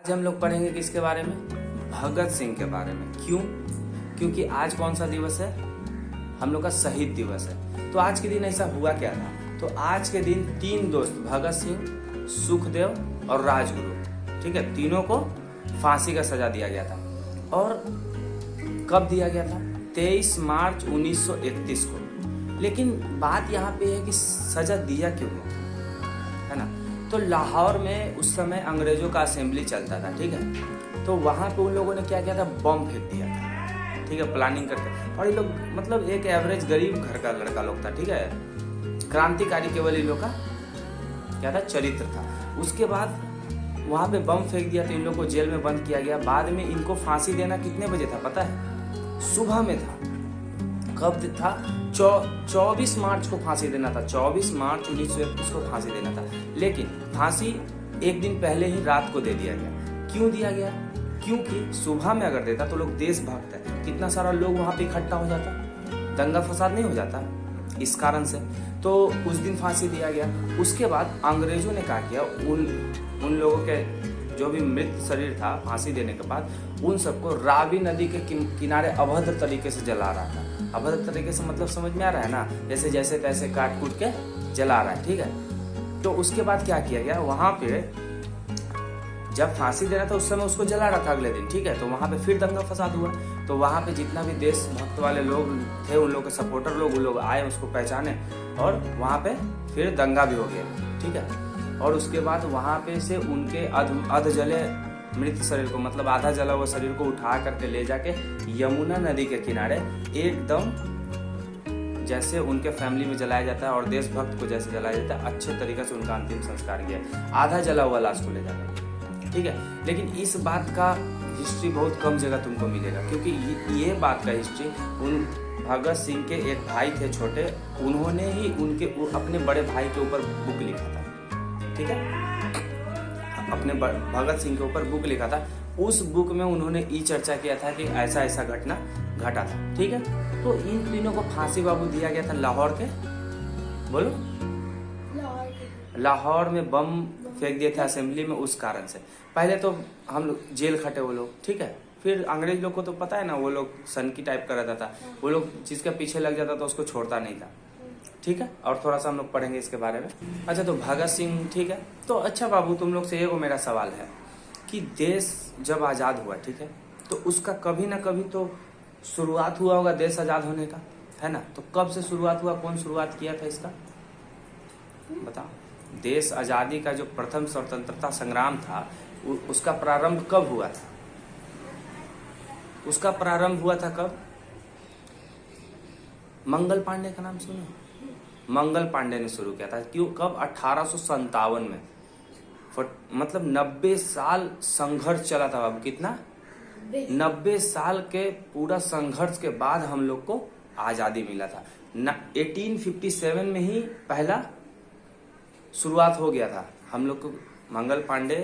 आज हम लोग पढ़ेंगे किसके बारे में? भगत सिंह के बारे में। क्यों? क्योंकि आज कौन सा दिवस है? हम लोग का शहीद दिवस है। तो आज के दिन ऐसा हुआ क्या था? तो आज के दिन तीन दोस्त भगत सिंह, सुखदेव और राजगुरु, ठीक है, तीनों को फांसी का सजा दिया गया था। और कब दिया गया था? 23 मार्च 1931 को। लेकिन बात यहाँ पे है कि सजा दिया क्यों है ना? तो लाहौर में उस समय अंग्रेजों का असेंबली चलता था, ठीक है। तो वहां पे उन लोगों ने क्या किया था? बम फेंक दिया था, ठीक है, प्लानिंग करके। और ये लोग मतलब एक एवरेज गरीब घर का लड़का लोग था, ठीक है। क्रांतिकारी केवल इन लोग का क्या था? चरित्र था। उसके बाद वहां पे बम फेंक दिया तो इन लोग को जेल में बंद किया गया। बाद में इनको फांसी देना कितने बजे था पता है? सुबह में था। कब था? 24 मार्च को फांसी देना था। 24 मार्च 1931 को फांसी देना था। लेकिन फांसी एक दिन पहले ही रात को दे दिया गया। क्यों दिया गया? क्योंकि सुबह में अगर देता तो लोग देशभक्त है, कितना सारा लोग वहां पे इकट्ठा हो जाता, दंगा फसाद नहीं हो जाता, इस कारण से तो उस दिन फांसी दिया गया। उसके बाद अंग्रेजों ने क्या किया? उन लोगों के जो भी मृत शरीर था फांसी देने के बाद उन सबको रावी नदी के किनारे अभद्र तरीके से जला रहा था। अभद्र तरीके से मतलब समझ में आ रहा है ना? जैसे तैसे काट कूट के जला रहा है, ठीक है। तो उसके बाद क्या किया गया? वहां पे जब फांसी देना था उस समय उसको जला रहा था अगले दिन, ठीक है। तो वहां पे फिर दंगा फसाद हुआ। तो वहां पे जितना भी देशभक्त वाले लोग थे, उन लोग के सपोर्टर लोग, उन लोग आए उसको पहचाने और वहां पे फिर दंगा भी हो गया, ठीक है। और उसके बाद वहां पे से उनके अध जले मृत शरीर को, मतलब आधा जला हुआ शरीर को उठा करके ले जाके यमुना नदी के किनारे एकदम जैसे उनके फैमिली में जलाया जाता है और देशभक्त को जैसे जलाया जाता है, अच्छे तरीके से उनका अंतिम संस्कार किया। आधा जला हुआ लाश को ले जाकर, ठीक है। लेकिन इस बात का हिस्ट्री बहुत कम जगह तुमको मिलेगा, क्योंकि ये बात का हिस्ट्री उन भगत सिंह के एक भाई थे छोटे, उन्होंने ही उनके अपने बड़े भाई के ऊपर बुक लिखा था, ठीक है। अपने भगत सिंह के ऊपर बुक लिखा था। उस बुक में उन्होंने ये चर्चा किया था कि ऐसा ऐसा घटना घटा था, ठीक है। तो इन तीनों को फांसी बाबू दिया गया था लाहौर के, बोलो, लाहौर में बम फेंक दिए थे असेंबली में। उस कारण से पहले तो हम लोग जेल खटे वो लोग, ठीक है। फिर अंग्रेज लोग को तो पता है ना, वो लोग सनकी टाइप का रहता था, वो लोग जिसके पीछे लग जाता था उसको छोड़ता नहीं था, ठीक है। और थोड़ा सा हम लोग पढ़ेंगे इसके बारे में। अच्छा, तो भगत सिंह, ठीक है। तो अच्छा बाबू, तुम लोग से ये मेरा सवाल है कि देश जब आजाद हुआ, ठीक है, तो उसका कभी ना कभी तो शुरुआत हुआ होगा देश आजाद होने का, है ना? तो कब से शुरुआत हुआ? कौन शुरुआत किया था इसका? बताओ। देश आजादी का जो प्रथम स्वतंत्रता संग्राम था उसका प्रारंभ कब हुआ था? उसका प्रारंभ हुआ था कब? मंगल पांडे का नाम सुनो? मंगल पांडे ने शुरू किया था। क्यों? कब? 1857 में। मतलब 90 साल संघर्ष चला था। अब कितना? 90 साल के पूरा संघर्ष के बाद हम लोग को आजादी मिला था। 1857 में ही पहला शुरुआत हो गया था। हम लोग को मंगल पांडे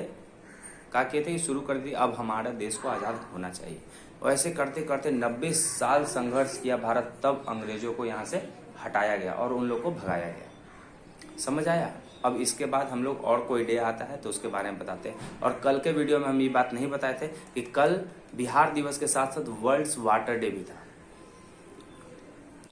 का कहते शुरू कर दी, अब हमारा देश को आजाद होना चाहिए। और ऐसे करते करते 90 साल संघर्ष किया भारत, तब अंग्रेजों को यहाँ से हटाया गया और उन लोग को भगाया गया। समझ आया? अब इसके बाद हम लोग और कोई डे आता है तो उसके बारे में बताते हैं। और कल के वीडियो में हम ये बात नहीं बताए थे कि कल बिहार दिवस के साथ साथ वर्ल्ड वाटर डे भी था।